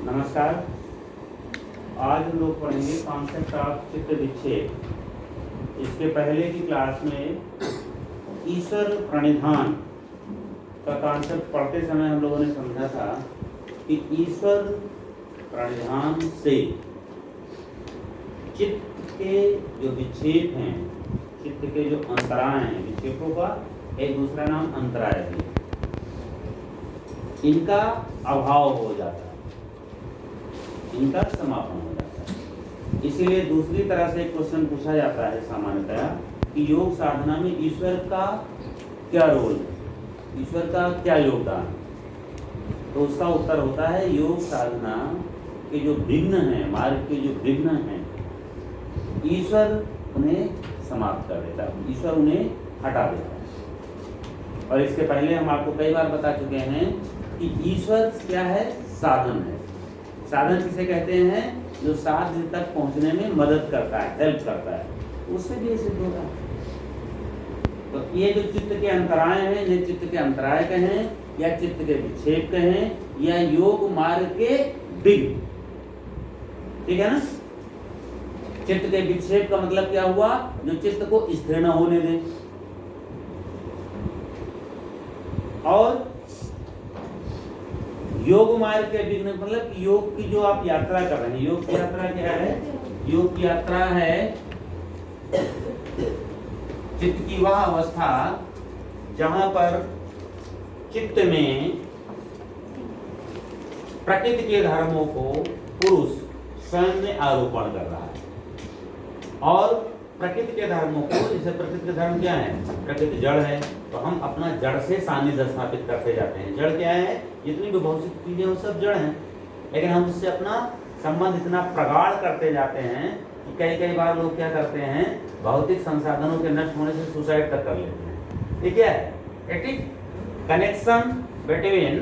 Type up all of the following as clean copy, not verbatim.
नमस्कार। आज हम लोग पढ़ेंगे कॉन्सेप्ट ऑफ चित्त विक्षेप। इसके पहले की क्लास में ईश्वर प्रणिधान का कॉन्सेप्ट पढ़ते समय हम लोगों ने समझा था कि ईश्वर प्रणिधान से चित्त के जो विक्षेप हैं, चित्त के जो अंतराय हैं, विक्षेपों का एक दूसरा नाम अंतराय है, इनका अभाव हो जाता है, इनका समापन हो जाता है। इसीलिए दूसरी तरह से एक क्वेश्चन पूछा जाता है सामान्यतया कि योग साधना में ईश्वर का क्या रोल है, ईश्वर का क्या योगदान है। तो उसका उत्तर होता है योग साधना के जो विघ्न हैं, मार्ग के जो विघ्न हैं, ईश्वर उन्हें समाप्त कर देता है, ईश्वर उन्हें हटा देता है। और इसके पहले हम आपको कई बार बता चुके हैं कि ईश्वर क्या है, साधन है। साधन किसे कहते हैं, जो साध्य तक पहुंचने में मदद करता है, हेल्प करता है, उससे भी सिद्ध होगा। तो ये जो चित्त के अंतराय हैं, ये चित्त के अंतराय कहें या चित्त के विक्षेप कहें या योग मार्ग के विघ्न, ठीक है ना। चित्त के विक्षेप का मतलब क्या हुआ, जो चित्त को स्थिर न होने दे, और योग मार्ग के विघ्न मतलब योग की जो आप यात्रा कर रहे हैं। योग की यात्रा क्या है, योग की यात्रा है चित्त की वह अवस्था जहां पर चित्त में प्रकृति के धर्मों को पुरुष स्वयं में आरोपण कर रहा है, और प्रकृति के धर्मों को, जैसे प्रकृति के धर्म क्या है, प्रकृति जड़ है, तो हम अपना जड़ से सानिध्य स्थापित करते जाते हैं। जड़ क्या है, जितनी भी भौतिक चीजें वो सब जड़ हैं, लेकिन हम उससे अपना संबंध इतना प्रगाढ़ करते जाते हैं कि कई बार लोग क्या करते हैं, भौतिक संसाधनों के नष्ट होने से सुसाइड तक कर लेते हैं। ये क्या है, इट इज कनेक्शन बिटवीन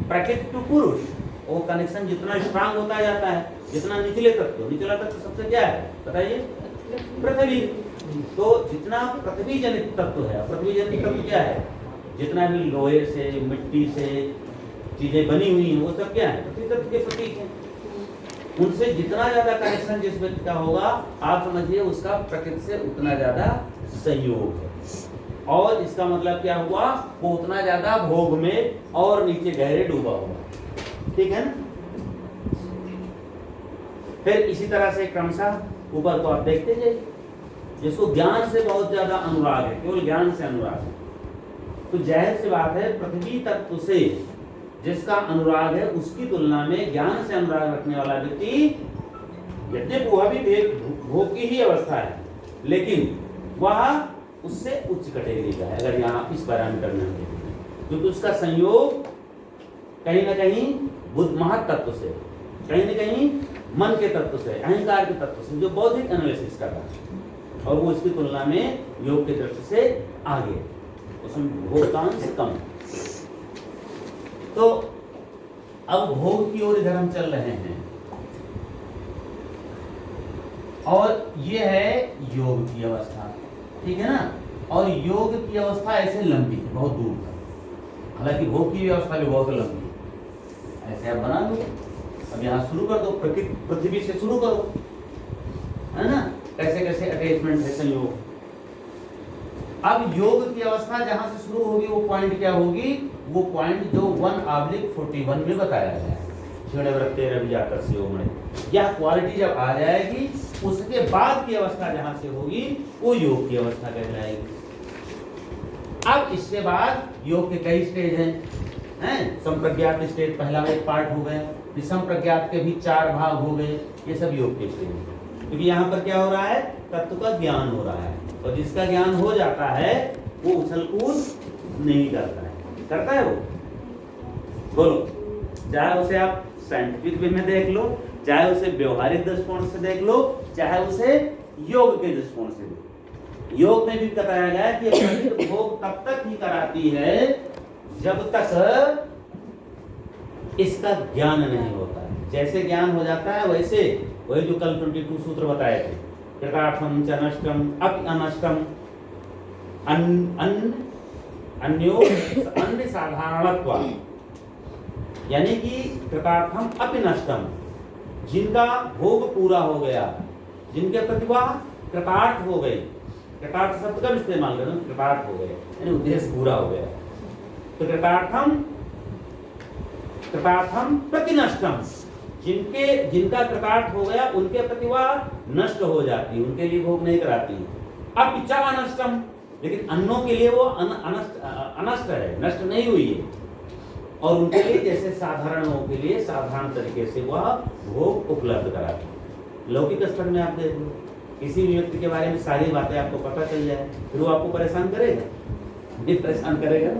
प्रकृति टू पुरुष। वो कनेक्शन जितना स्ट्रांग होता जाता है, जितना निचला तत्व सबसे क्या है बताइए, पृथ्वी। तो जितना पृथ्वी जनित तत्व है, पृथ्वी जनित तत्व क्या है, जितना भी लोहे से, मिट्टी से चीजें बनी हुई हैं, वो सब क्या है, पृथ्वी तत्व के प्रतीक हैं। उनसे जितना ज्यादा कनेक्शन जिस व्यक्ति का होगा, आप समझिए उसका प्रकृति से उतना ज्यादा संयोग है, और इसका मतलब क्या हुआ, वो उतना ज्यादा भोग में और नीचे गहरे डूबा हुआ, ठीक है ना। फिर इसी तरह से क्रमशः ऊपर को आप देखते जाइए, जिसको ज्ञान से बहुत ज्यादा अनुराग है, केवल ज्ञान से अनुराग है, तो जाहिर सी बात है पृथ्वी तत्व से जिसका अनुराग है, उसकी तुलना में ज्ञान से अनुराग रखने वाला व्यक्ति, यद्यपि वह भी भोग की ही अवस्था है, लेकिन वह उससे उच्च कैटेगरी का है, अगर यहाँ इस पैरामीटर में हम देखें, क्योंकि उसका संयोग कहीं ना कहीं बुद्ध महत् तत्व से, कहीं ना कहीं मन के तत्व से, अहंकार के तत्व से, जो बौद्धिक एनालिसिस कर रहा है, और वो इसकी तुलना में योग के दृष्टि से आगे, उसमें भोगांश कम। तो अब भोग की ओर इधर हम चल रहे हैं, और ये है योग की अवस्था, ठीक है ना। और योग की अवस्था ऐसे लंबी है, बहुत दूर तक, हालांकि भोग की अवस्था भी बहुत लंबी है। ऐसे आप बना लो, अब यहाँ शुरू कर दो, पृथ्वी से शुरू करो, है ना, कैसे कैसे अटैचमेंट है, संयोग। अब योग की अवस्था जहां से शुरू होगी, वो पॉइंट क्या होगी, वो पॉइंट जो 1/41 में बताया गया है, क्षीणवृत्ते रविजातस्य योगमणि। यह क्वालिटी जब आ जाएगी, उसके बाद की अवस्था जहां से होगी, वो योग की अवस्था कहलाएगी। अब इसके बाद योग के कई स्टेज हैं, संप्रज्ञात स्टेज पहला एक पार्ट हो गया, संप्रज्ञात के भी 4 भाग हो गए, ये सब योग के स्टेज हैं। क्योंकि यहाँ पर क्या हो रहा है, तत्व का ज्ञान हो रहा है, और जिसका ज्ञान हो जाता है वो उछल कूद नहीं करता है वो, बोलो, चाहे उसे आप साइंटिफिक वे में देख लो, चाहे उसे व्यवहारिक दृष्टिकोण से देख लो, चाहे उसे योग के दृष्टिकोण से देखो। योग में भी बताया गया है कि भोग तब तक ही कराती है जब तक इसका ज्ञान नहीं होता है। जैसे ज्ञान हो जाता है, वैसे वही जो कल 22 सूत्र बताए थे, कृतार्थम च नष्टम अपि अनष्टम अन्यो अन्य साधारणत्व, यानी कि कृतार्थम अपि नष्टम, जिनका भोग पूरा हो गया, जिनके प्रति वह कृतार्थ हो गई। कृतार्थ शब्द का इस्तेमाल करो, कृतार्थ हो गए यानी उद्देश्य पूरा हो गया। तो कृतार्थम प्रति नष्टम, जिनका कृतार्थ हो गया उनके प्रति वह नष्ट हो जाती है, उनके लिए भोग नहीं कराती। अब इच्छा अनष्टम, लेकिन अन्नों के लिए वो अनष्ट है, नष्ट नहीं हुई है, और उनके लिए जैसे साधारणों के लिए साधारण तरीके से वह भोग उपलब्ध कराती है। लौकिक स्तर में आप देख लो, किसी भी व्यक्ति के बारे में सारी बातें आपको पता चल जाए, फिर वो आपको परेशान करेगा? नहीं परेशान करेगा।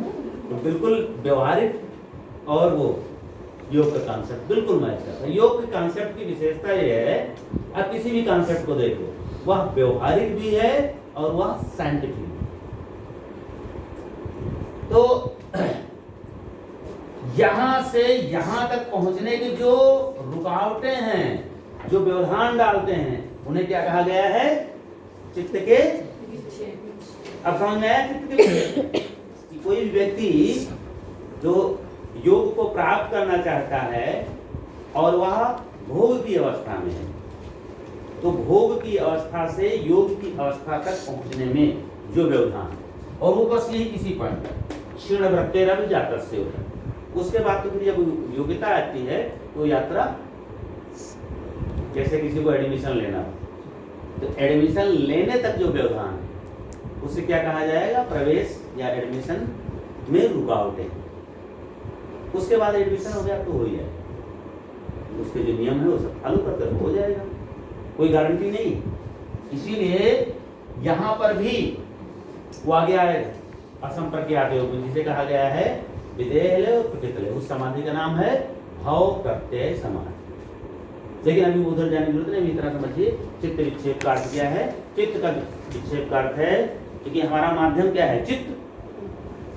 तो बिल्कुल व्यवहारिक और वो योग का कॉन्सेप्ट बिल्कुल मैच करता है। योग के कॉन्सेप्ट की विशेषता ये है, आप किसी भी कॉन्सेप्ट को देखो, वह व्यवहारिक भी है और वह साइंटिफिक भी। तो यहां से यहां तक पहुंचने की जो रुकावटें हैं, जो व्यवधान डालते हैं, उन्हें क्या कहा गया है? चित्त के। अब समझ में आया चित्त के? कोई भी व्यक्ति जो योग को प्राप्त करना चाहता है और वह भोग की अवस्था में है, तो भोग की अवस्था से योग की अवस्था तक पहुंचने में जो व्यवधान, और वो बस यही किसी पॉइंट पर क्षीण वृत्तेरपि जातस्य होता है। उसके बाद तो फिर जब योग्यता आती है तो यात्रा, जैसे किसी को एडमिशन लेना हो, तो एडमिशन लेने तक जो व्यवधान है उसे क्या कहा जाएगा? प्रवेश या एडमिशन में रुकावटें। उसके बाद एडमिशन हो गया तो हो ही जाएगा, उसके जो नियम है वो सब फॉलो करके हो जाएगा, कोई गारंटी नहीं। इसीलिए यहाँ पर भी वो आगे आएगा असंप्रज्ञात योग, जिसे कहा गया है विदेह प्रकृति। उस समाधि का नाम है भाव प्रत्यय समाधि। लेकिन अभी उधर जाने की जरूरत नहीं, इतना समझिए चित्त विक्षेप का अर्थ क्या है। चित्त का विक्षेप का अर्थ है क्योंकि हमारा माध्यम क्या है? चित्त।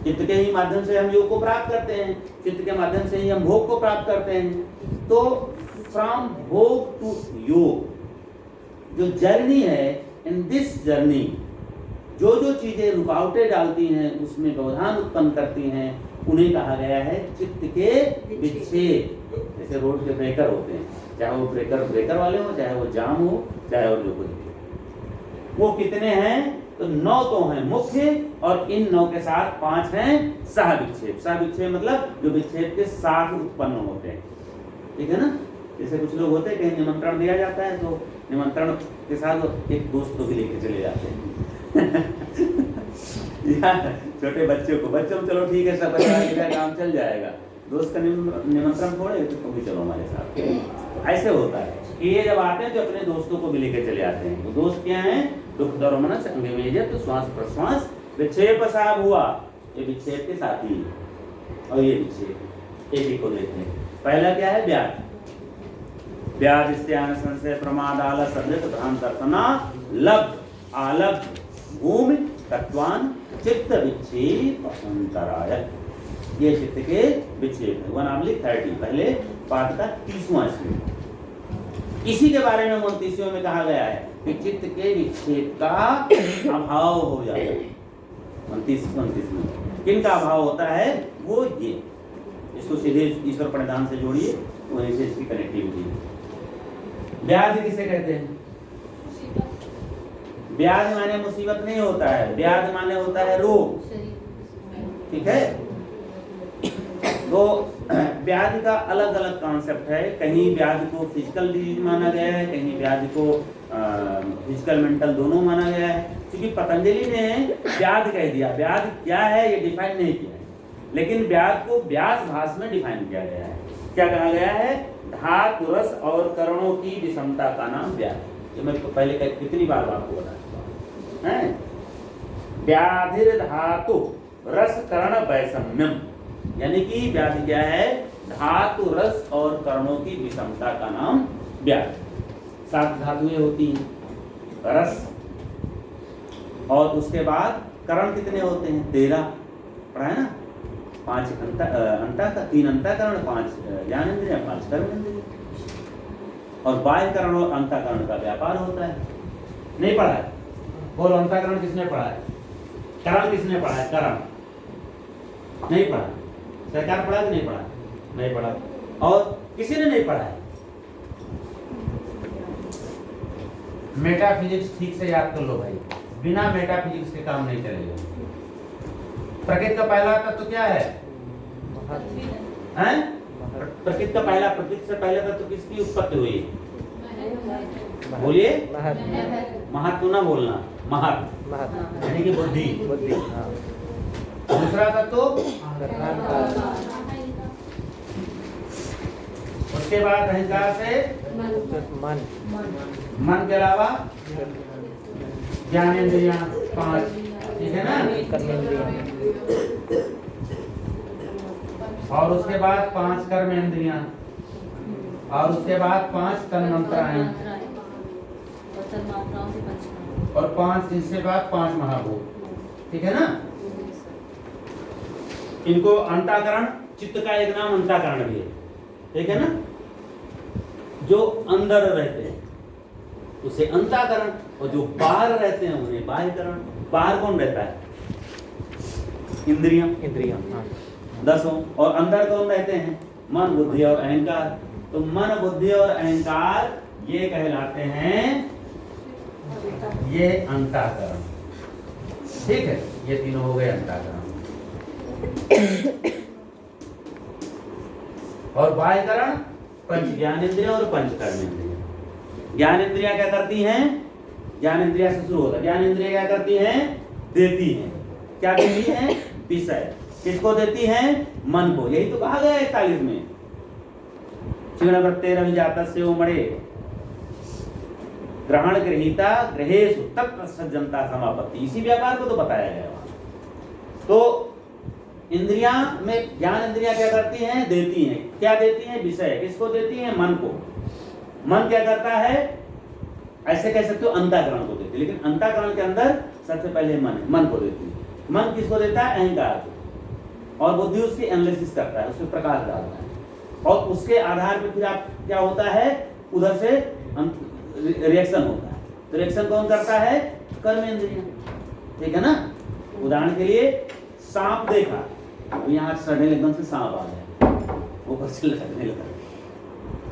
चित्त के ही माध्यम से हम योग को प्राप्त करते हैं, चित्त के माध्यम से ही हम भोग को प्राप्त करते हैं। तो फ्रॉम भोग टू योग जो जर्नी है, इन दिस जर्नी जो जो चीजें रुकावटें डालती हैं, उसमें व्यवधान उत्पन्न करती हैं, उन्हें कहा गया है चित्त के विक्षेप। जैसे रोड के ब्रेकर होते हैं, चाहे वो ब्रेकर वाले हो, चाहे वो जाम हो, चाहे और जो कुछ भी। वो कितने हैं? तो 9 तो हैं मुख्य, और इन 9 के साथ 5 हैं सह विक्षेप। सह विक्षेप मतलब जो विक्षेप के साथ उत्पन्न होते हैं, ठीक है ना। जैसे कुछ लोग होते हैं, कहीं निमंत्रण दिया जाता है तो निमंत्रण के साथ एक दोस्त को भी लेके चले जाते हैं या छोटे बच्चों को, बच्चों को चलो ठीक है सब परिवार काम चल जाएगा, दोस्त का निमंत्रण थोड़े तो तुम भी चलो हमारे साथ। ऐसे होता है कि ये जब आते हैं तो अपने दोस्तों को भी लेकर चले आते हैं। तो दोस्त क्या हैं? दुख दर्द मनस अंगमेजत तो श्वास प्रश्वास विक्षेप साहब हुआ, ये विक्षेप के साथी और ये विक्षेप एक ही को देखते हैं। पहला क्या है? व्याध। व्याध स्त्यान संशय प्रमाद आलस अमृत भ्रांत दर्शना लब्ध आलब्ध भूमि तत्वान चित्त विक्षेप अंतराय। ये चित्त के विक्षेप है। 1/30 पहले पाठ का 30वां श्लोक। इसी के बारे में 29वें में कहा गया है कि चित्त के विक्षेप का अभाव हो जाता है। 29 में किन का अभाव होता है? वो ये, इसको सीधे ईश्वर प्रणिधान से जोड़िए, वहीं से इसकी कनेक्टिविटी। व्याधि किसे कहते हैं? व्याधि माने मुसीबत नहीं होता है, व्याधि माने होता है रोग, ठीक है। तो व्याधि का अलग अलग कॉन्सेप्ट है। कहीं व्याधि को फिजिकल डिजीज माना गया है, कहीं व्याधि को फिजिकल मेंटल दोनों माना गया है। क्योंकि पतंजलि ने व्याधि कह दिया, व्याधि क्या है ये डिफाइन नहीं किया है, लेकिन व्याधि को व्यास भाष में डिफाइन किया गया है। क्या कहा गया है? धातु रस और करणों की विषमता का नाम व्याधि। ये मैं पहले कितनी बार आपको बता चुका हूं। व्याधिर धातु रस कर्ण वैषम्यम, यानी कि व्याधि क्या है? धातु रस और कर्णों की विषमता का नाम व्याधि। 7 धातुएं होती हैं, रस, और उसके बाद कर्ण कितने होते हैं? 13 पढ़ा है ना। 5 अंतःकरण, 3 अंतःकरण, 5 ज्ञानेंद्रिय, 5 कर्मेंद्रिय, और बाह्य करण और अंतःकरण का व्यापार होता है। नहीं पढ़ा है? बोलो, अंतःकरण किसने पढ़ा है? करण किसने पढ़ा है? करण नहीं पढ़ा। सरकार पढ़ा कि नहीं पढ़ा? नहीं पढ़ा। और किसी ने नहीं पढ़ा है। मेटाफिजिक्स ठीक से याद कर लो भाई, बिना मेटाफिजिक्स के काम नहीं चलेगा। प्रकृति का पहला तत्व क्या है? हैं? प्रकृति का पहला, प्रकृति से पहले तत्व किसकी उत्पत्ति हुई? बोलिए। महत्व ना बोलना, महत्व यानी कि बुद्धि। दूसरा तत्व, उसके बाद अहंकार से मन के अलावा ज्ञानेंद्रियां 5, ठीक है ना? और उसके बाद 5 कर्मेंद्रियां, और उसके बाद 5 तन्मात्राएं, और 5 इनसे बाद 5 महाभूत, ठीक है ना? इनको अंतःकरण, चित्त का एक नाम अंतःकरण भी है, ठीक है ना? जो अंदर रहते हैं उसे अंतःकरण, और जो बाहर रहते हैं उन्हें बाह्यकरण। बाहर कौन रहता है? इंद्रियां, हाँ। 10, और अंदर कौन रहते हैं? मन, बुद्धि और अहंकार। तो मन, बुद्धि और अहंकार ये कहलाते हैं, ये अंतःकरण, ठीक है? ये तीनों हो गए अंतःकरण। और बाह्यकरण, पंच ज्ञानेंद्रियां और पंच कर्मेंद्रियां। ज्ञानेंद्रियां क्या करती हैं? ज्ञानेंद्रियां से शुरू होता है। ज्ञानेंद्रियां क्या करती हैं? देती हैं। क्या देती हैं? विषय। किसको देती हैं? मन को। यही तो कहा गया 41 में, क्षीणवृत्तेर अभिजातस्य उमड़े ग्रहण गृहीता ग्रहेषु तत्सज्जनता समापत्ति। इसी व्यापार को तो बताया गया। तो इंद्रियां में, ज्ञान इंद्रियां क्या करती हैं? देती हैं। क्या देती हैं? विषय। किसको देती हैं? मन को। मन क्या करता है? ऐसे कह सकते हो अंतःकरण को देती है, लेकिन अंतःकरण के अंदर सबसे पहले मन को देती है। मन किसको देता है? अहंकार को। और बुद्धि उसकी एनालिसिस करता है, उसमें प्रकाश डालता है, और उसके आधार पर फिर आप क्या होता है, उधर से रिएक्शन होता है। तो रिएक्शन कौन करता है? कर्मेंद्रियां, ठीक है ना? उदाहरण के लिए सांप देखा तो यहाँ सड़ने एकदम से सांप आ गया, ऊपर से लटकने लगा।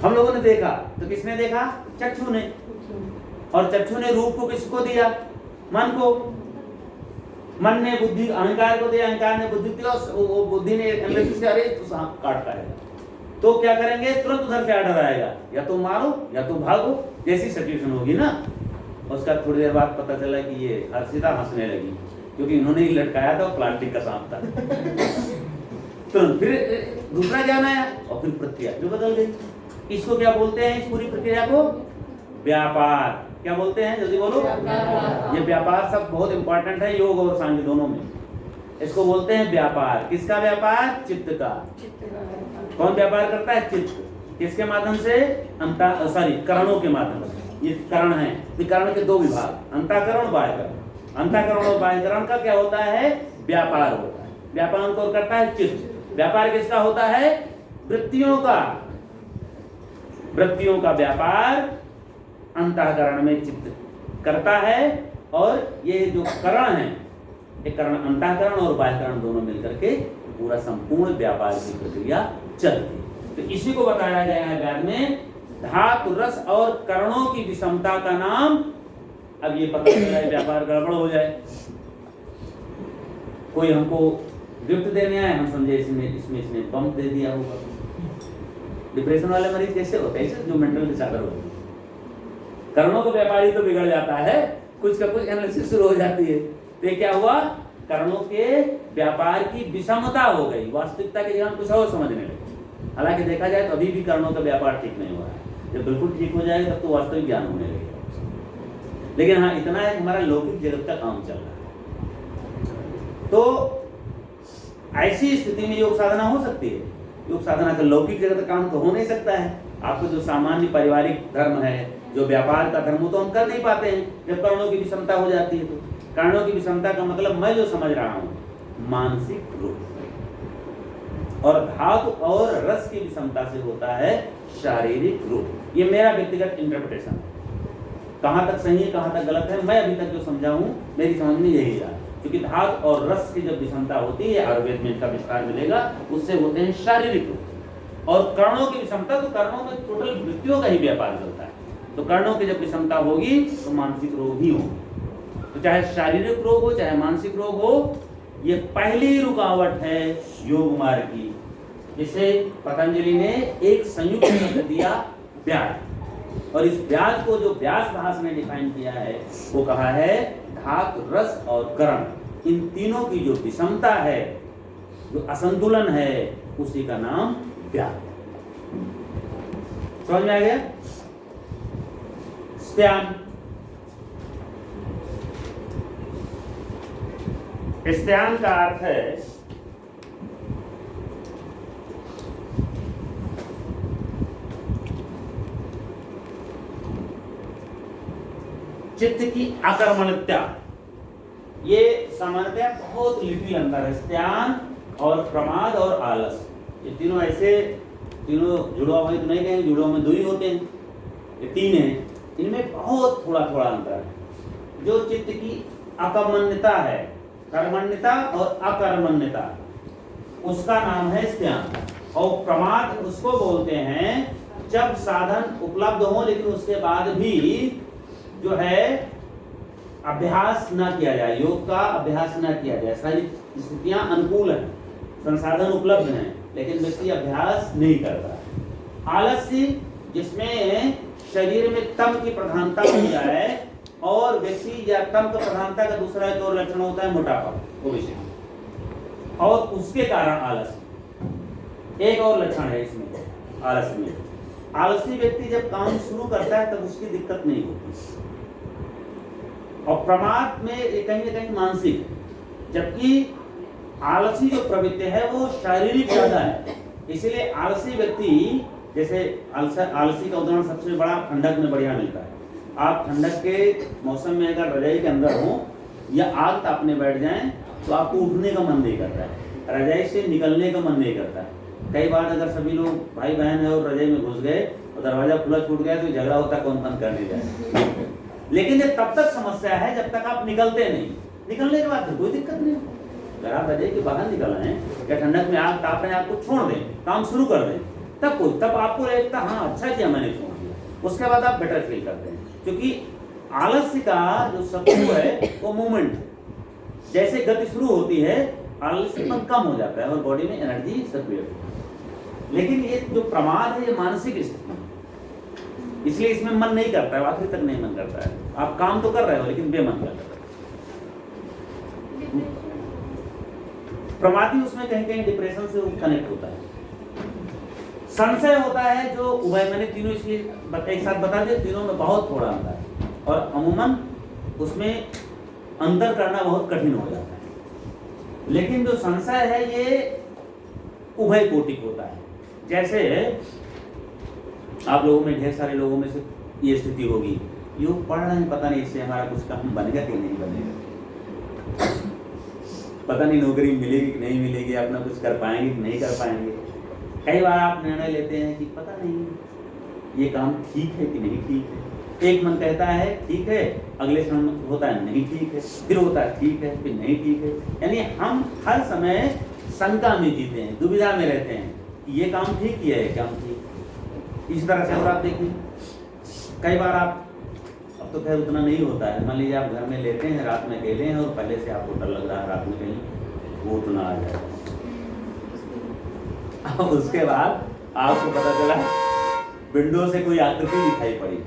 हम लोगों ने देखा तो किसने देखा? चक्षु ने। और चक्षु ने रूप को किसको दिया? मन को। मन ने बुद्धि, अहंकार को दिया, अहंकार ने बुद्धि दिया, वो बुद्धि ने एनालिसिस किया, अरे तो सांप काटता है। तो क्या करेंगे? तुरंत उधर से ऑर्डर आएगा, या तो मारो या तो भागो। जैसी सिचुएशन होगी ना, उसका थोड़ी देर बाद पता चला कि ये हर्षिता हंसने लगी, क्योंकि इन्होंने ही लटकाया था, वो प्लास्टिक का सांप था। तो फिर दूसरा ज्ञान आया, और फिर प्रक्रिया जो बदल गई। इसको क्या बोलते हैं? इस पूरी प्रक्रिया को व्यापार। क्या बोलते हैं? जल्दी बोलो। ये व्यापार सब बहुत इंपॉर्टेंट है योग और सांख्य दोनों में। इसको बोलते हैं व्यापार। किसका व्यापार? चित्त का। कौन व्यापार करता है? चित्त। किसके माध्यम से? करणों के माध्यम से। ये करण है, ये करण के 2 विभाग, अंतःकरण, बाह्यकरण। अंतःकरण और बाह्यकरण का क्या होता है? व्यापार होता है। व्यापार कौन करता है? चित्त। व्यापार किसका होता है? वृत्तियों का। वृत्तियों का व्यापार अंतःकरण में चित्त करता है, और ये जो करण है, ये करण अंतःकरण और बाह्यकरण दोनों मिलकर के पूरा संपूर्ण व्यापार की प्रक्रिया चलती है। तो इसी को बताया गया है वेद में, धातु, रस और करणों की विषमता का नाम। अब ये पता चला है व्यापार गड़बड़ हो जाए, कोई हमको गिफ्ट देने आए, हम समझे इसने बम दे दिया होगा। डिप्रेशन वाले मरीज कैसे होते हैं? जो मेंटल डिसऑर्डर होते हैं। करणों का व्यापारी तो बिगड़ जाता है, कुछ का कुछ एनालिसिस शुरू हो जाती है। तो ये क्या हुआ? करणों के व्यापार की विषमता हो गई, वास्तविकता के जगह कुछ और समझने लगे। हालांकि देखा जाए तो अभी भी करणों का व्यापार ठीक नहीं हो रहा है। जब बिल्कुल ठीक हो जाएगा तब तो वास्तविक ज्ञान होने लगेगा। लेकिन हाँ, इतना है हमारा लौकिक जगत का काम चल रहा है। तो ऐसी स्थिति में योग साधना हो सकती है। योग साधना का लौकिक जगत का काम तो हो नहीं सकता है। आपको जो सामान्य पारिवारिक धर्म है, जो व्यापार का धर्म, तो हम कर नहीं पाते हैं जब करणों की विषमता हो जाती है। तो करणों की विषमता का मतलब मैं जो समझ रहा हूँ, मानसिक रूप, और धातु और रस की विषमता से होता है शारीरिक रूप। ये मेरा व्यक्तिगत इंटरप्रिटेशन है। कहाँ तक सही है, कहाँ तक गलत है, मैं अभी तक जो समझा हूँ, मेरी समझ में यही रहा। क्योंकि धातु और रस की जब विषमता होती है, आयुर्वेद में इसका विस्तार मिलेगा, उससे होते हैं शारीरिक रूप। और कर्णों की विषमता, तो कर्णों में टोटल वृत्तियों का ही व्यापार चलता है, तो कर्णों की जब विषमता होगी तो मानसिक रोग ही होंगे। तो चाहे शारीरिक रोग हो चाहे मानसिक रोग हो, ये पहली रुकावट है योग मार्ग की, जिसे पतंजलि ने एक संयुक्त शब्द दिया व्याध। और इस व्याध को जो व्यास भास ने डिफाइन किया है वो कहा है धातु, रस और करण, इन तीनों की जो विषमता है, जो असंतुलन है, उसी का नाम व्याध। समझ में आ गया? स्त्यान, स्त्यान का अर्थ है चित्त की आक्रमणता। ये सामान्यतः बहुत लिटिल अंतर है, स्त्यान और प्रमाद और आलस, ये तीनों ऐसे तीनों जुड़वा हुए तो नहीं कहेंगे, जुड़वा में दो ही होते हैं, ये तीन हैं, इनमें बहुत थोड़ा थोड़ा अंतर है। जो चित्त की अकर्मण्यता है, कर्मण्यता और अकर्मण्यता, उसका नाम है स्त्यान। और प्रमाद उसको बोलते हैं जब साधन उपलब्ध हो लेकिन उसके बाद भी जो है अभ्यास ना किया जाए, योग का अभ्यास ना किया जाए, सारी स्थितियां अनुकूल हैं, संसाधन उपलब्ध हैं, लेकिन व्यक्ति अभ्यास नहीं करता। आलस्य, जिसमें शरीर में तम की प्रधानता हो जाए, और व्यक्ति या तम की प्रधानता का दूसरा एक और लक्षण होता है मोटापा, वो विषय, और उसके कारण आलस्य एक और लक्षण है इसमें। आलस्य में आलसी व्यक्ति जब काम शुरू करता है तब उसकी दिक्कत नहीं होती, और प्रमाद में कहीं ना कहीं मानसिक है, जबकि आलसी जो प्रवृत्ति है वो शारीरिक ज्यादा है। इसीलिए आलसी व्यक्ति, जैसे आलसी का उदाहरण सबसे बड़ा ठंडक में बढ़िया मिलता है। आप ठंडक के मौसम में अगर रजाई के अंदर हो या आग तापने बैठ जाएं तो आपको उठने का मन नहीं करता है, रजाई से निकलने का मन नहीं करता है। कई बार अगर सभी लोग भाई बहन है और रजाई में घुस गए और दरवाजा खुला छूट गया तो झगड़ा होता कौन बंद करने जाए। लेकिन ये तब तक समस्या है जब तक आप निकलते नहीं, निकलने के बाद तो कोई दिक्कत नहीं। अगर आप रजाई के बाहर निकल रहे हैं या ठंडक में आग ताप रहे हैं, आपको छोड़ दें, काम शुरू कर दें, तब आपको लगता हाँ अच्छा किया मैंने छोड़ दिया, उसके बाद आप बेटर फील करते हैं। क्योंकि आलस्य का जो शत्रु है वो मूवमेंट, जैसे गति शुरू होती है आलस्यपन कम हो जाता है और बॉडी में एनर्जी सर्कुलेट होती है। लेकिन ये जो प्रमाद है ये मानसिक स्थिति, इसलिए इसमें मन नहीं करता है, आखिर तक नहीं मन करता है। आप काम तो कर रहे हो लेकिन बेमन कर रहे हो। प्रमादी उसमें कहीं कहीं डिप्रेशन से कनेक्ट होता है। संशय होता है जो उभय, मैंने तीनों इसलिए एक साथ बता दिए, तीनों में बहुत थोड़ा अंतर है और अमूमन उसमें अंतर करना बहुत कठिन हो जाता है। लेकिन जो संशय है ये उभय कोटिक होता है। जैसे आप लोगों में, ढेर सारे लोगों में से ये स्थिति होगी, योग पढ़ रहे हैं, पता नहीं इससे हमारा कुछ काम बनेगा कि नहीं बनेगा, पता नहीं नौकरी मिलेगी कि नहीं मिलेगी, अपना कुछ कर पाएंगे कि नहीं कर पाएंगे। कई बार आप निर्णय लेते हैं कि पता नहीं ये काम ठीक है कि नहीं ठीक है। एक मन कहता है ठीक है, अगले क्षण होता है नहीं ठीक है, फिर होता है ठीक है, फिर नहीं ठीक है। यानी हम हर समय शंका में जीते हैं, दुविधा में रहते हैं कि ये काम ठीक किया है, काम ठीक। इसी तरह से और आप देखिए, कई बार आप, अब तो खैर उतना नहीं होता है, मान लीजिए आप घर में लेते हैं, रात में अकेले हैं और पहले से आपको डर लग रहा है रात में कहीं वो तो ना आ जाए। अब उसके बाद आपको पता चला विंडो से कोई आकृति दिखाई पड़ी।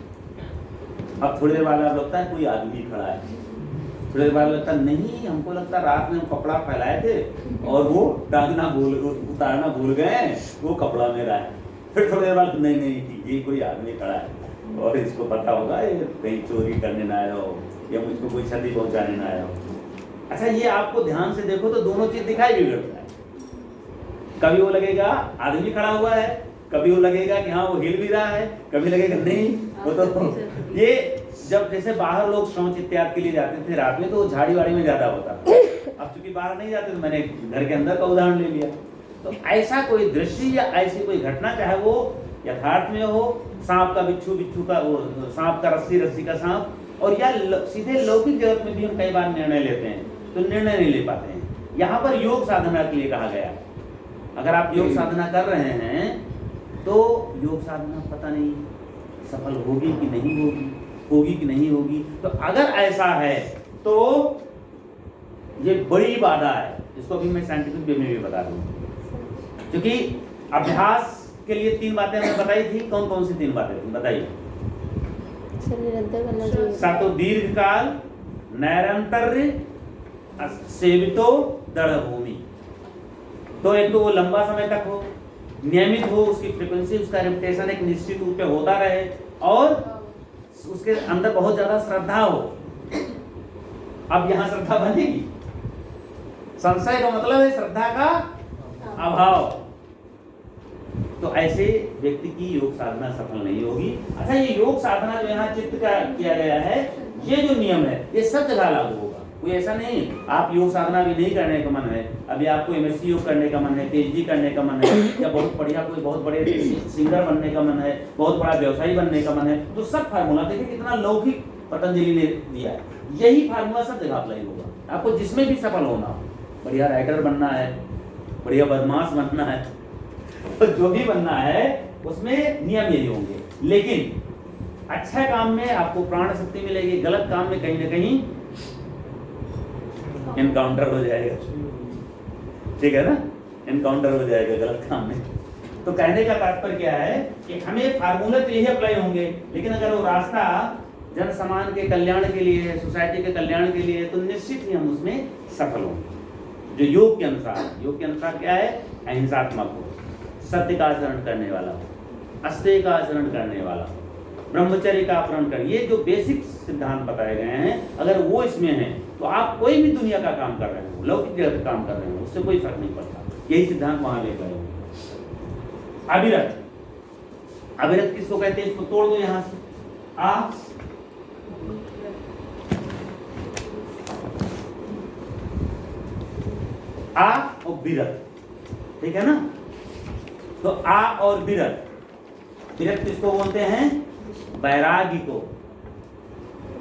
अब थोड़ी देर बाद आप लगता है कोई आदमी खड़ा है, थोड़ी देर बाद लगता नहीं, हमको लगता रात में हम कपड़ा फैलाए थे और वो टांगना उतारना भूल गए, वो कपड़ा मेरा है। फिर थोड़ी देर बाद नहीं ये कोई आदमी खड़ा है और इसको पता होगा ये कहीं चोरी करने ना आया हो या मुझको कोई क्षति पहुंचाने ना आया हो। अच्छा, ये आपको ध्यान से देखो तो दोनों चीज दिखाई भी पड़ता है। कभी वो लगेगा आदमी खड़ा हुआ है, कभी वो लगेगा कि हाँ वो हिल भी रहा है, कभी लगेगा नहीं वो तो। ये जब जैसे बाहर लोग शौच इत्यादि के लिए जाते थे रात में तो झाड़ी वाड़ी में ज्यादा होता था। अब चूंकि बाहर नहीं जाते तो मैंने घर के अंदर का उदाहरण ले लिया। तो ऐसा कोई दृश्य या ऐसी कोई घटना, चाहे वो यथार्थ में हो, सांप का बिच्छू, बिच्छू का वो सांप का रस्सी, रस्सी का सांप, और या सीधे लौकिक जगत में भी हम कई बार निर्णय लेते हैं तो निर्णय नहीं ले पाते हैं। यहाँ पर योग साधना के लिए कहा गया। अगर आप योग साधना कर रहे हैं तो योग साधना पता नहीं सफल होगी कि नहीं होगी, होगी कि नहीं होगी। तो अगर ऐसा है तो ये बड़ी बाधा है। इसको भी मैं साइंटिफिक वे में भी बता दूं, क्योंकि अभ्यास के लिए 3 बातें हमने बताई थी। कौन कौन सी 3 बातें थी बताइए? निरंतर करना चाहिए। सातो दीर्घकाल, नैरंतर्य, सेवितो दृढ़ भूमि। तो एक तो वो लंबा समय तक हो, नियमित हो, उसकी फ्रीक्वेंसी, उसका रिपीटेशन एक निश्चित रूप पे होता रहे, और उसके अंदर बहुत ज्यादा श्रद्धा हो। अब यहाँ श्रद्धा बनेगी? संशय का मतलब है श्रद्धा का अभाव। तो ऐसे व्यक्ति की योग साधना सफल नहीं होगी। अच्छा, ये योग साधना जो यहाँ चित्त का किया गया है, ये जो नियम है ये सब जगह लागू होगा। कोई ऐसा नहीं आप योग साधना भी नहीं करने का मन है, अभी आपको एमएससी योग करने का मन है, पीएचडी करने का मन है, या बहुत बढ़िया कोई बहुत बड़े सिंगर बनने का मन है, बहुत बड़ा व्यवसायी बनने का मन है, तो सब फार्मूला देखिए कितना लौकिक पतंजलि ने दिया है। यही फार्मूला सब जगह अप्लाई होगा। आपको जिसमें भी सफल होना हो, बढ़िया राइटर बनना है, बढ़िया बदमाश बनना है, तो जो भी बनना है उसमें नियम यही होंगे। लेकिन अच्छा काम में आपको प्राण शक्ति मिलेगी, गलत काम में कहीं ना कहीं एनकाउंटर हो जाएगा। ठीक है ना, एनकाउंटर हो जाएगा गलत काम में। तो कहने का तात्पर्य क्या है कि हमें फार्मूले तो यही अप्लाई होंगे, लेकिन अगर वो रास्ता जन समाज के कल्याण के लिए, सोसाइटी के कल्याण के लिए, तो निश्चित ही हम उसमें सफल होंगे। जो योग के अनुसार क्या है? अहिंसात्मक हो, सत्य का आचरण करने वाला हो, अस्तेय का आचरण करने वाला हो, ब्रह्मचर्य का आचरण कर, ये जो बेसिक सिद्धांत बताए गए हैं, अगर वो इसमें है तो आप कोई भी दुनिया का काम कर रहे हो, लौकिक जगत का काम कर रहे हो, उससे कोई फर्क नहीं पड़ता। यही सिद्धांत वहां ले गए। अविरत किसको कहते हैं? इसको तोड़ दो यहां से। आ और विरत, ठीक है ना? तो आ और विरत किसको बोलते हैं? वैरागी को।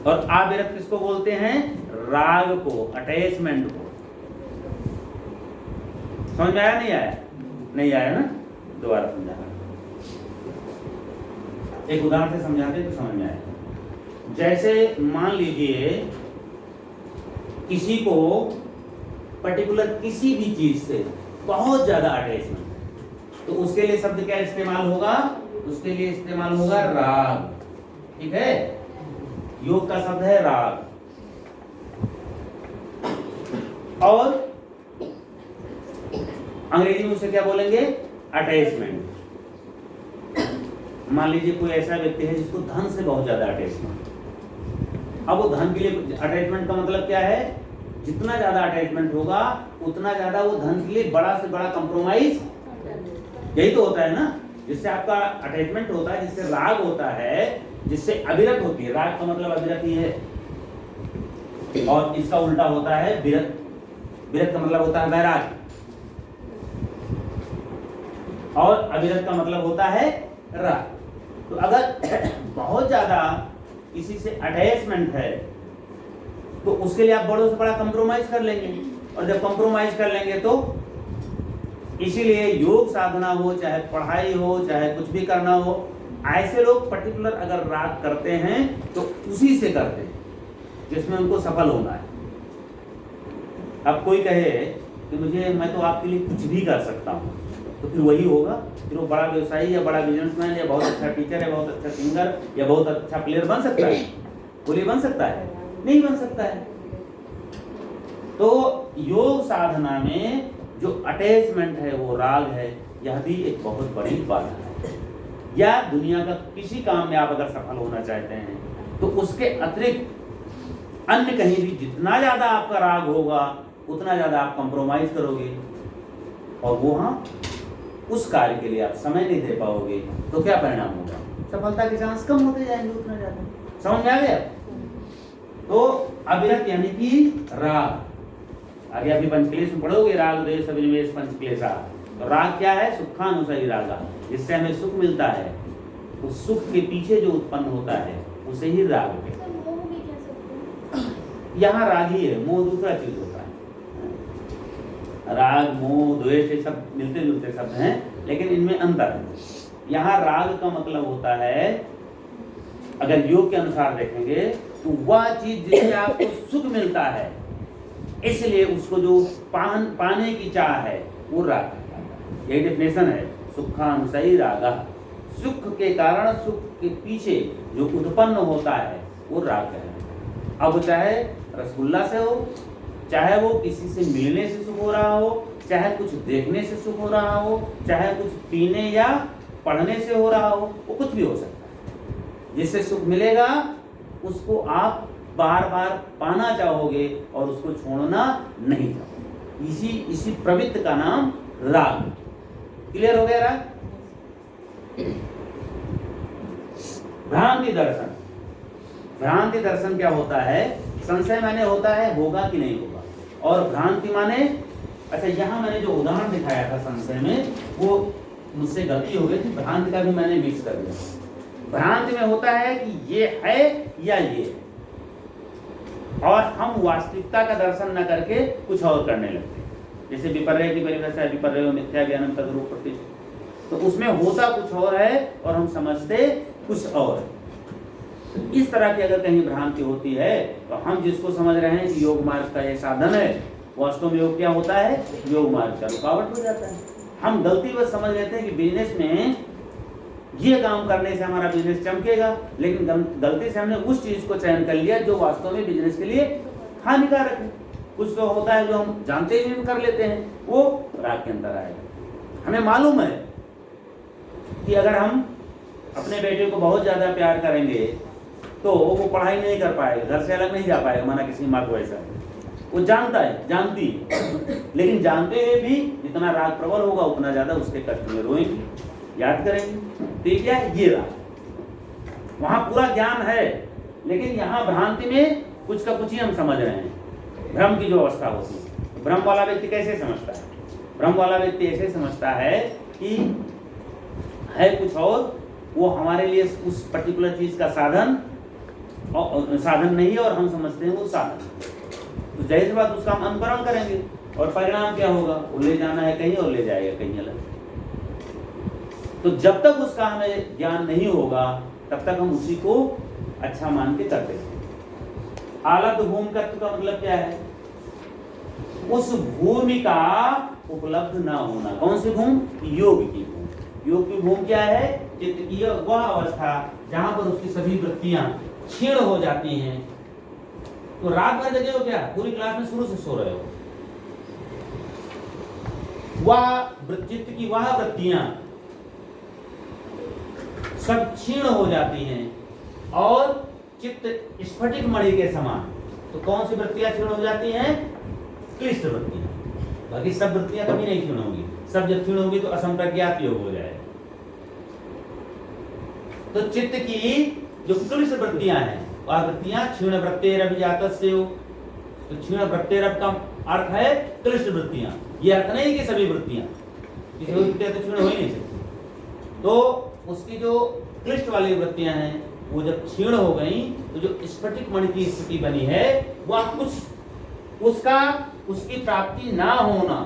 और अविरत किसको बोलते हैं? राग को, अटैचमेंट को। समझ में आया? नहीं आया? नहीं आया ना? दोबारा समझाना, एक उदाहरण से समझाते तो समझ में आएगा। जैसे मान लीजिए किसी को पर्टिकुलर किसी भी चीज से बहुत ज्यादा अटैचमेंट, तो उसके लिए शब्द क्या इस्तेमाल होगा? उसके लिए इस्तेमाल होगा राग। ठीक है, योग का शब्द है राग। और अंग्रेजी में उसे क्या बोलेंगे? अटैचमेंट। मान लीजिए कोई ऐसा व्यक्ति है जिसको धन से बहुत ज्यादा अटैचमेंट। अब वो धन के लिए अटैचमेंट का मतलब क्या है? जितना ज्यादा अटैचमेंट होगा उतना ज्यादा वो धन के लिए बड़ा से बड़ा कंप्रोमाइज, यही तो होता है ना, जिससे आपका अटैचमेंट होता है, जिससे राग होता है, जिससे अविरत होती है। राग का मतलब अविरत ही है, और इसका उल्टा होता है विरत। विरत का मतलब होता है वैराग, और अविरत का मतलब होता है राग। तो अगर बहुत ज्यादा किसी से अटैचमेंट है तो उसके लिए आप बड़ों से बड़ा कंप्रोमाइज कर लेंगे, और जब कंप्रोमाइज कर लेंगे तो इसीलिए योग साधना हो, चाहे पढ़ाई हो, चाहे कुछ भी करना हो, ऐसे लोग पर्टिकुलर अगर राग करते हैं तो उसी से करते हैं जिसमें उनको सफल होना है। अब कोई कहे कि मैं तो आपके लिए कुछ भी कर सकता हूँ, तो फिर वही होगा। फिर वो बड़ा व्यवसायी या बड़ा बिजनेसमैन या बहुत अच्छा टीचर है, बहुत अच्छा सिंगर या बहुत अच्छा प्लेयर बन सकता है? बोलिए, बन सकता है? नहीं बन सकता है। तो योग साधना में जो अटैचमेंट है वो राग है, यह भी एक बहुत बड़ी बाधा है। या दुनिया का किसी काम में आप अगर सफल होना चाहते हैं तो उसके अतिरिक्त अन्य कहीं भी जितना ज्यादा आपका राग होगा उतना ज्यादा आप कंप्रोमाइज करोगे, और वहां उस कार्य के लिए आप समय नहीं दे पाओगे, तो क्या परिणाम होगा? सफलता के चांस कम होते जाएंगे उतना ज्यादा। समझ में आ गया? तो अविरत यानी कि राग। आगे अभी पंचक्लेश में पढ़ोगे, राग द्वेष अभिनिवेश पंचक्लेशा। तो राग क्या है? सुखानुसारी रागा, जिससे हमें सुख मिलता है, उस सुख के पीछे जो उत्पन्न होता है उसे ही राग कहते हैं। यहाँ राग ही है, मोह दूसरा चीज होता है। राग, मोह, द्वेष ये सब मिलते जुलते शब्द हैं, लेकिन इनमें अंतर है। यहाँ राग का मतलब होता है, अगर योग के अनुसार देखेंगे तो वह चीज जिससे आपको सुख मिलता है, इसलिए उसको जो पाने की चाह है वो राग कहलाता है। यही डेफिनेशन है, सुखानुसई रागा। सुख के कारण, सुख के पीछे जो उत्पन्न होता है वो राग कहलाता है। अब चाहे रसगुल्ला से हो, चाहे वो किसी से मिलने से सुख हो रहा हो, चाहे कुछ देखने से सुख हो रहा हो, चाहे कुछ पीने या पढ़ने से हो रहा हो, वो कुछ भी हो सकता है। जिससे सुख मिलेगा उसको आप बार बार पाना चाहोगे और उसको छोड़ना नहीं चाहोगे। इसी प्रवृत्ति का नाम राग। क्लियर हो गया राग? भ्रांति दर्शन। भ्रांति दर्शन क्या होता है? संशय माने होता है होगा कि नहीं होगा, और भ्रांति माने, अच्छा यहाँ मैंने जो उदाहरण दिखाया था संशय में वो मुझसे गलती हो गई थी, भ्रांति का भी मैंने मिक्स कर दिया। भ्रांति में होता है कि ये है या ये है, और हम वास्तविकता का दर्शन न करके कुछ और करने लगते हैं। जैसे विपर्य की परिभाषा, विपर्य मिथ्या ज्ञानम तद्रूप प्रतिष्ठित, तो उसमें होता कुछ और है और हम समझते कुछ और है। तो इस तरह की अगर कहीं भ्रांति होती है तो हम जिसको समझ रहे हैं कि योग मार्ग का ये साधन है, वास्तव में योग क्या होता है? योग मार्ग का रुकावट हो जाता है। हम गलती बस समझ लेते हैं कि बिजनेस में ये काम करने से हमारा बिजनेस चमकेगा, लेकिन गलती से हमने उस चीज को चयन कर लिया जो वास्तव में बिजनेस के लिए हानिकारक है। कुछ तो होता है जो हम जानते हुए भी कर लेते हैं, वो राग के अंदर आएगा। हमें मालूम है कि अगर हम अपने बेटे को बहुत ज्यादा प्यार करेंगे तो वो पढ़ाई नहीं कर पाएगा, घर से अलग नहीं जा पाएगा, माना किसी माँ को ऐसा वो जानता है, जानती है, लेकिन जानते हुए भी जितना राग प्रबल होगा उतना ज्यादा उसके कष्ट में रोएंगे, याद करेंगे। तो ये क्या है? ये राग। वहां पूरा ज्ञान है, लेकिन यहाँ भ्रांति में कुछ का कुछ ही हम समझ रहे हैं। भ्रम की जो अवस्था होती है, भ्रम वाला व्यक्ति कैसे समझता है? भ्रम वाला व्यक्ति ऐसे समझता है कि है कुछ और, वो हमारे लिए उस पर्टिकुलर चीज का साधन नहीं है और हम समझते हैं वो साधन। तो जाहिर सी बात उसका हम अनुकरण करेंगे और परिणाम क्या होगा? वो ले जाना है कहीं और ले जाएगा कहीं अलग। तो जब तक उसका हमें ज्ञान नहीं होगा तब तक हम उसी को अच्छा मान के करते हैं। आलब्ध भूमिकत्व का मतलब क्या है? उस भूमि का उपलब्ध ना होना। कौन सी भूमि? योग की भूमि। योग की भूमि क्या है? चित्त की वह अवस्था जहां पर उसकी सभी वृत्तियां क्षीण हो जाती हैं। तो रात भर जगे हो क्या? पूरी क्लास में शुरू से सो रहे हो। वह चित्त की वह वृत्तियां सब क्षीण हो जाती हैं और चित्त स्फटिक मणि के समान। तो कौन सी वृत्तियां क्षीण हो जाती हैं? क्लिष्ट वृत्तियां। बाकी सब वृत्तियां कभी नहीं क्षीण होंगी। सब जब क्षीण होंगी तो असंप्रज्ञात योग हो जाएगा। तो चित्त की जो क्लिष्ट वृत्तियां हैं वह वृत्तियां क्षीण वृत्तेरभिजातस्य। तो क्षीण वृत्तेरभ का अर्थ है क्लिष्ट वृत्तियां। ये अर्थ नहीं कि सभी वृत्तियां, किसी वृत्तियां तो क्षीण हो ही नहीं सकती। तो उसकी जो क्लिष्ट वाली वृत्तियां हैं वो जब क्षीण हो गई तो जो स्फटिक मणि की स्थिति बनी है वह कुछ उसकी प्राप्ति ना होना,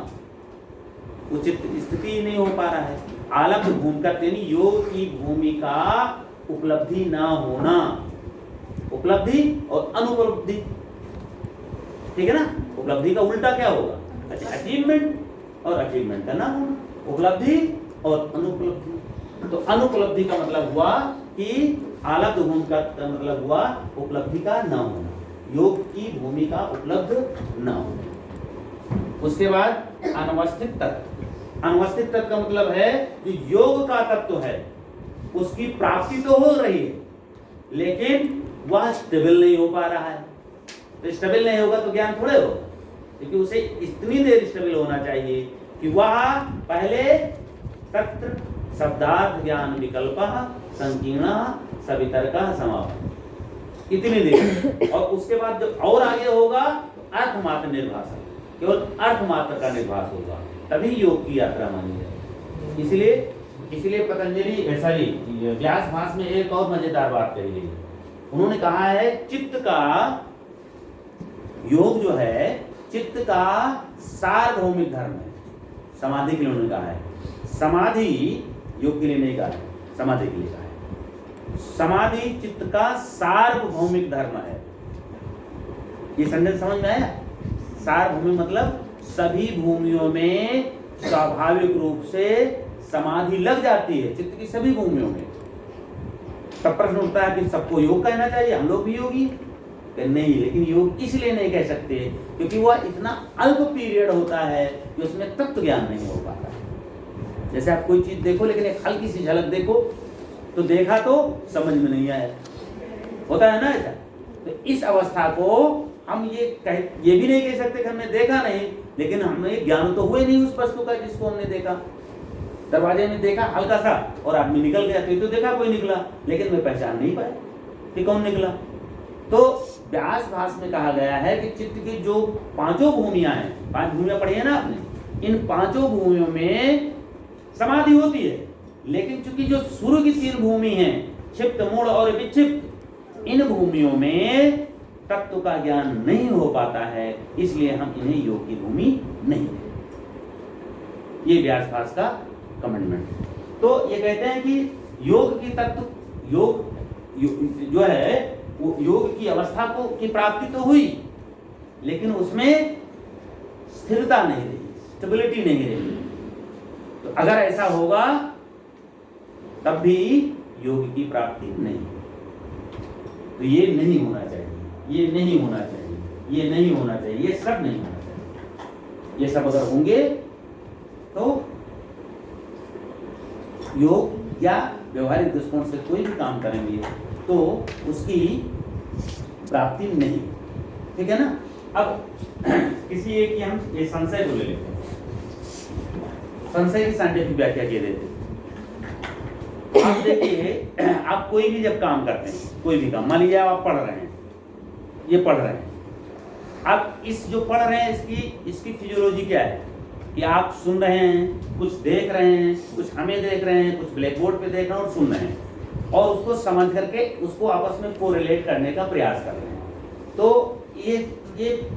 उचित स्थिति ही नहीं हो पा रहा है। आलब्ध भूमिका यानी योग की भूमिका उपलब्धि ना होना। उपलब्धि और अनुपलब्धि, ठीक है ना? उपलब्धि का उल्टा क्या होगा? अच्छा, अचीवमेंट और अचीवमेंट का ना होना। उपलब्धि और अनुपलब्धि। तो अनुपलब्धि का मतलब हुआ कि आलब्ध भूमिका का मतलब हुआ उपलब्धि का न होना, योग की भूमिका उपलब्ध न होना। उसके बाद अनवस्थित तत्व। अनवस्थित तत्व का मतलब है जो योग का तत्व है उसकी प्राप्ति तो हो रही है लेकिन वह स्टेबल नहीं हो पा रहा है। तो स्टेबल नहीं होगा तो ज्ञान थोड़े होगा, क्योंकि उसे इतनी देर स्टेबल होना चाहिए कि वह पहले तत्र शब्दार्थ ज्ञान विकल्प संकीर्ण सवितर्क समापन, इतनी देर। और उसके बाद जब और आगे होगा तो अर्थ मात्र निर्भाषण, केवल अर्थ मात्र का निर्भाष होगा, तभी योग की यात्रा मानी जाए। इसलिए पतंजलि सॉरी व्यास भास में एक और मजेदार बात कही गई। उन्होंने कहा है चित्त का योग जो है चित्त का सार्वभौमिक धर्म है। समाधि के लिए उन्होंने कहा है, समाधि योग के लिए नहीं कहा है। समाधि के लिए कहा है। समाधि चित्त का सार्वभौमिक धर्म है। ये सेंटेंस समझ में आया? सार्वभौमिक मतलब सभी भूमियों में स्वाभाविक रूप से समाधि लग जाती है, चित्त की सभी भूमियों में। तब प्रश्न उठता है कि सबको योग कहना चाहिए, हम लोग भी योगी? नहीं, लेकिन योग इसलिए नहीं कह सकते क्योंकि वह इतना अल्प पीरियड होता है कि उसमें तत्व ज्ञान नहीं हो पाता है। जैसे आप कोई चीज देखो लेकिन एक हल्की सी झलक देखो तो देखा तो समझ में नहीं आया, होता है ना ऐसा। तो इस अवस्था को हम ये भी नहीं कह सकते कि हमने देखा नहीं, लेकिन हमें ज्ञान तो हुए नहीं उस वस्तु का जिसको हमने देखा। दरवाजे में देखा हल्का सा और आदमी निकल गया, तो देखा कोई निकला, लेकिन मैं पहचान नहीं पाया कि कौन निकला। तो व्यास भास में कहा गया है कि चित्त की जो पांचों भूमियां हैं, 5 भूमियां पढ़ी है ना आपने, इन 5 भूमियों में समाधि होती है, लेकिन चूंकि जो सूर्य की 3 भूमि हैं, क्षिप्त, मूढ़ और विक्षिप्त, इन भूमियों में तत्व का ज्ञान नहीं हो पाता है, इसलिए हम इन्हें योग की भूमि नहीं कहते। ये व्यास भास का कमेंटमेंट। तो ये कहते हैं कि योग की तत्व, योग जो है वो योग की अवस्था को की प्राप्ति तो हुई, लेकिन उसमें स्थिरता नहीं रही, स्टेबिलिटी नहीं रही। तो अगर ऐसा होगा तब भी योग की प्राप्ति नहीं। तो ये नहीं होना चाहिए, ये नहीं होना चाहिए, ये नहीं होना चाहिए, ये सब नहीं होना चाहिए। ये सब अगर होंगे तो योग या व्यवहारिक दृष्टिकोण से कोई भी काम करेंगे तो उसकी प्राप्ति नहीं। ठीक है ना? अब किसी एक की हम ये संशय को ले लेते हैं। संशय की साइंटिफिक व्याख्या के देते हैं। आप देखिए, आप कोई भी जब काम करते हैं, कोई भी काम, मान लीजिए आप पढ़ रहे हैं, ये पढ़ रहे हैं, आप इस जो पढ़ रहे हैं इसकी फिजियोलॉजी क्या है कि आप सुन रहे हैं, कुछ देख रहे हैं, कुछ हमें देख रहे हैं, कुछ ब्लैक बोर्ड पे देख रहे हैं और सुन रहे हैं, और उसको समझ करके उसको आपस में कोरिलेट करने का प्रयास कर रहे हैं। तो ये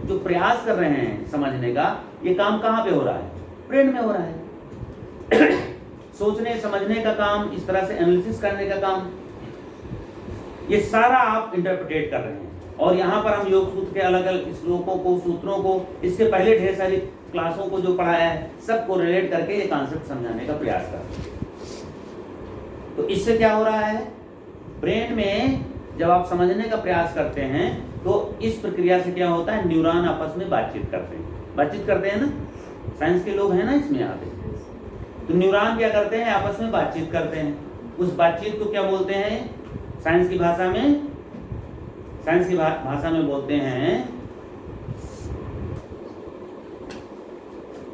जो प्रयास कर रहे हैं समझने का, ये काम कहाँ पे हो रहा है? ब्रेन में हो रहा है। सोचने समझने का काम, इस तरह से एनालिसिस करने का काम, ये सारा आप इंटरप्रेट कर रहे हैं। और यहाँ पर हम योग सूत्र के अलग अलग श्लोकों को, सूत्रों को, इसके पहले ढेर सारी क्लासों को जो पढ़ाया है, सब को रिलेट करके ये कॉन्सेप्ट समझाने का प्रयास कर रहे हैं। तो इससे क्या हो रहा है? ब्रेन में जब आप समझने का प्रयास करते हैं तो इस प्रक्रिया से क्या होता है? न्यूरॉन आपस में बातचीत करते हैं ना, साइंस के लोग हैं ना इसमें यहाँ पे। तो न्यूरॉन क्या करते हैं? आपस में बातचीत करते हैं। उस बातचीत को क्या बोलते हैं? साइंस की भाषा में बोलते हैं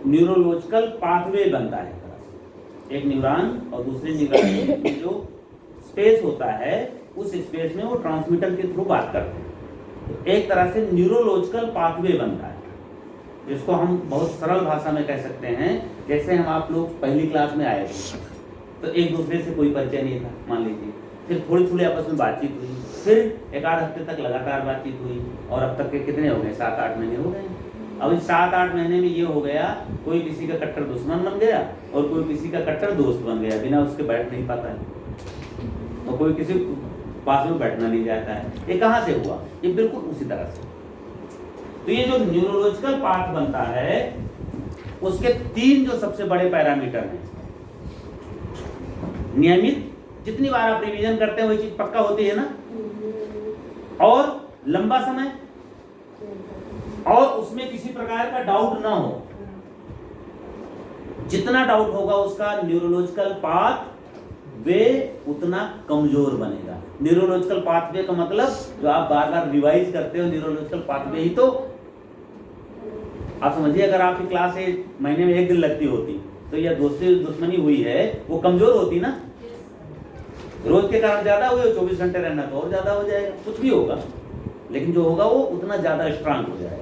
न्यूरोलॉजिकल पाथवे बनता है। एक न्यूरॉन और दूसरे न्यूरॉन में जो स्पेस होता है, उस स्पेस में वो ट्रांसमीटर के थ्रू बात करते हैं। तो एक तरह से न्यूरोलॉजिकल पाथवे बनता है, जिसको हम बहुत सरल भाषा में कह सकते हैं। जैसे हम आप लोग पहली क्लास में आए थे तो एक दूसरे से कोई परिचय नहीं था, मान लीजिए, फिर थोड़ी आपस में बातचीत हुई, फिर 1-8 हफ्ते तक लगातार बातचीत हुई, और अब तक के कितने हो गए? 7-8 महीने हो गए। अब इस 7-8 महीने में ये हो गया, कोई किसी का कट्टर दुश्मन बन गया और कोई किसी का कट्टर दोस्त बन गया, बिना उसके बैठ नहीं पाता है, और कोई किसी पास में बैठना नहीं चाहता है। ये कहाँ से हुआ? ये बिल्कुल उसी तरह से। तो ये जो न्यूरोलॉजिकल पाथ बनता है, उसके 3 जो सबसे बड़े पैरामीटर हैं। नियमित, जितनी बार आप रिवीजन करते हैं वही चीज पक्का होती है ना, और लंबा समय, और उसमें किसी प्रकार का डाउट ना हो। जितना डाउट होगा उसका न्यूरोलॉजिकल पाथवे उतना कमजोर बनेगा। न्यूरोलॉजिकल पाथवे का मतलब जो आप बार बार रिवाइज करते हो, न्यूरोलॉजिकल पाथवे ही तो आप समझिए। अगर आपकी क्लास महीने में 1 दिन लगती होती तो यह दुश्मनी हुई है, वो कमजोर होती ना। रोज के कारण ज्यादा हुई, 24 घंटे रहना तो और ज्यादा हो जाएगा, कुछ भी होगा, लेकिन जो होगा वो उतना ज्यादा स्ट्रांग हो जाएगा।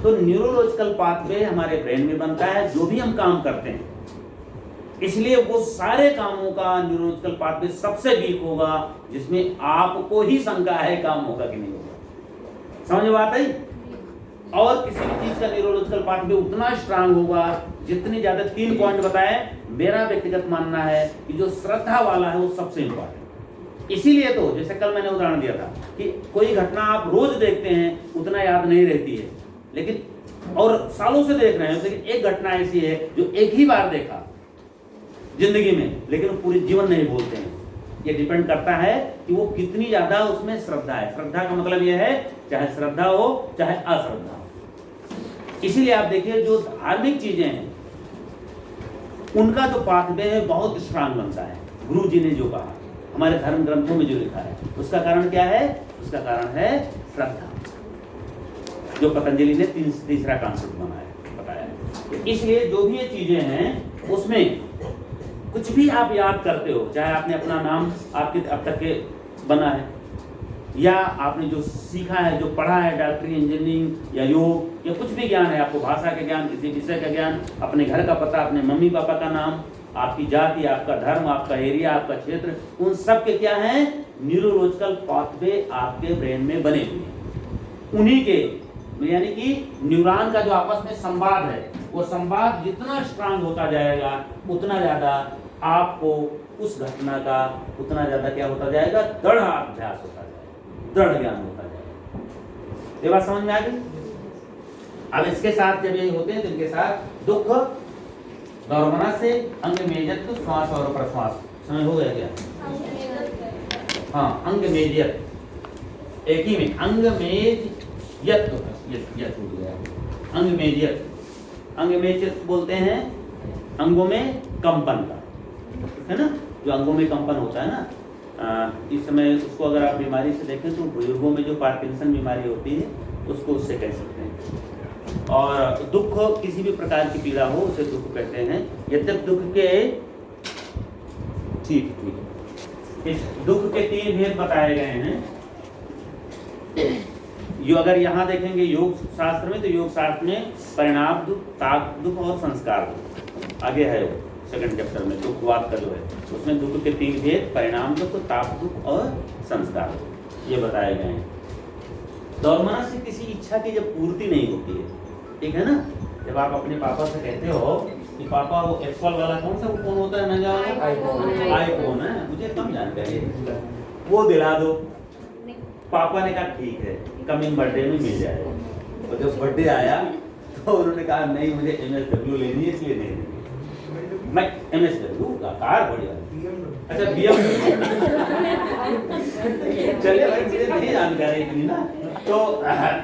तो न्यूरोलॉजिकल पाथवे हमारे ब्रेन में बनता है जो भी हम काम करते हैं, इसलिए वो सारे कामों का न्यूरोलॉजिकल पाथवे सबसे वीक होगा, जिसमें आपको ही शंका है काम होगा कि नहीं होगा। समझ में बात आई? और किसी भी चीज का न्यूरोलॉजिकल पाथवे उतना स्ट्रांग होगा जितनी ज्यादा। 3 पॉइंट बताए। मेरा व्यक्तिगत मानना है कि जो श्रद्धा वाला है वो सबसे इंपॉर्टेंट। इसीलिए तो जैसे कल मैंने उदाहरण दिया था कि कोई घटना आप रोज देखते हैं उतना याद नहीं रहती है, लेकिन और सालों से देख रहे हैं, लेकिन एक घटना ऐसी है जो एक ही बार देखा जिंदगी में, लेकिन पूरे जीवन नहीं भूलते हैं। ये डिपेंड करता है कि वो कितनी ज्यादा उसमें श्रद्धा है। श्रद्धा का मतलब ये है चाहे श्रद्धा हो चाहे अश्रद्धा हो। इसीलिए आप देखिए जो धार्मिक चीजें हैं उनका जो पाथवे है बहुत स्ट्रांग बनता है। गुरु जी ने जो कहा, हमारे धर्म ग्रंथों में जो लिखा है, उसका कारण क्या है? उसका कारण है श्रद्धा, जो पतंजलि ने तीसरा कॉन्सेप्ट बताया। तो इसलिए जो भी ये चीजें हैं उसमें कुछ भी आप याद करते हो, चाहे आपने अपना नाम आपके अब तक के बना है, या आपने जो सीखा है, जो पढ़ा है, डॉक्टरी, इंजीनियरिंग या योग या कुछ भी ज्ञान है, आपको भाषा का ज्ञान, किसी विषय का ज्ञान, अपने घर का पता, अपने मम्मी पापा का नाम, आपकी जाति, आपका धर्म, आपका एरिया, आपका क्षेत्र, उन सब के क्या है? न्यूरोलॉजिकल पाथवे आपके ब्रेन में बने हुए हैं। उन्हीं के यानी कि न्यूरॉन का जो आपस में संवाद है, वो संवाद जितना स्ट्रांग होता जाएगा उतना ज्यादा आपको उस घटना का उतना ज्यादा क्या होता जाएगा? दृढ़ अभ्यास होता जाएगा, दृढ़ ज्ञान होता जाएगा। ये बात समझ में आ गई? अब इसके साथ जब ये होते हैं तो इनके साथ दुख, दौर्मना से अंग मेजत्व, श्वास और प्रश्वास, समझ हो गया क्या? हाँ, अंग मेजयत, एक ही में अंग मेज यत्व, ये छूट गया। अंग मेजयत, अंग मेजयत बोलते हैं अंगों में कंपन का, है ना? जो अंगों में कंपन होता है ना, इस समय उसको अगर आप बीमारी से देखें तो बुजुर्गों में जो पार्किंसन बीमारी होती है उसको उससे कह सकते हैं। और दुख, किसी भी प्रकार की पीड़ा हो उसे दुख कहते हैं। यद्यप दुख के ठीक इस दुख के 3 भेद बताए गए हैं। यो अगर यहाँ देखेंगे योग शास्त्र में, तो योग शास्त्र में परिणाम दुख, ताप दुख और संस्कार दुख आगे है। वो सेकंड चैप्टर में दुखवाद का जो है उसमें दुख के 3 भेद, परिणाम दुख, ताप दुख और संस्कार दुख, ये बताए गए हैं। दौर्मना से किसी इच्छा की जब पूर्ति नहीं होती है, ठीक है ना? जब आप अपने पापा से कहते हो कि पापा वो एप्पल वाला कौन सा फोन होता है महंगा वाला? आईफोन है, मुझे कम जानकारी है, वो दिला दो। पापा ने कहा ठीक है, कमिंग बर्थडे में मिल जाएगा। और जब बर्थडे आया तो उन्होंने कहा नहीं, मुझे MSW लेनी है, इसलिए नहीं देंगे। मैं MSW का कार बढ़िया, अच्छा BMW, चलिए भाई मुझे नहीं जानकारी इतनी ना, तो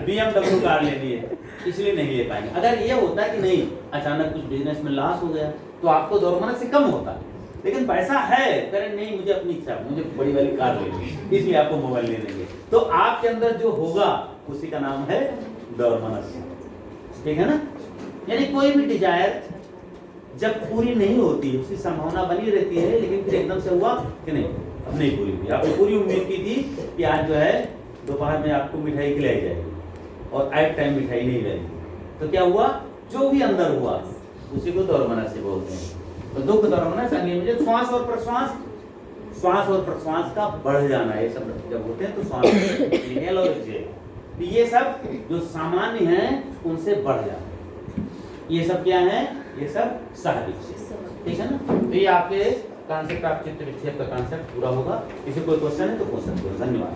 BMW कार लेनी है इसलिए नहीं ले पाएंगे। अगर ये होता कि नहीं, अचानक कुछ बिजनेस में लॉस हो गया तो आपको दौर्मना से कम होता, लेकिन पैसा है, करें नहीं मुझे अपनी इच्छा, मुझे बड़ी वाली कार लेनी है, इसलिए आपको मोबाइल ले देंगे। तो आपके अंदर जो होगा उसी का नाम है दौर्मनस्य, ठीक है ना? यानी कोई भी डिजायर जब पूरी नहीं होती, उसकी संभावना बनी रहती है, लेकिन फिर एकदम से हुआ कि नहीं, अब नहीं पूरी हुई। आपने पूरी उम्मीद की थी कि आज जो है दोपहर में आपको मिठाई खिलाई जाएगी और एट टाइम मिठाई नहीं लगेगी, तो क्या हुआ? जो भी अंदर हुआ उसी को दौर्मनस्य बोलते हैं। तो दुख, दौर्मना, संगीत, श्वास और प्रश्वास, श्वास और प्रश्वास का बढ़ जाना, ये सब जब होते हैं तो श्वास इनहेल और एक्सहेल, तो ये सब जो सामान्य हैं उनसे बढ़ जाना, ये सब क्या है? ये सब सहविक्षेप, ठीक है ना? तो ये आपके कॉन्सेप्ट, आप चित्त विक्षेप का कॉन्सेप्ट पूरा होगा। किसी कोई क्वेश्चन है तो पूछ सकते हो। धन्यवाद।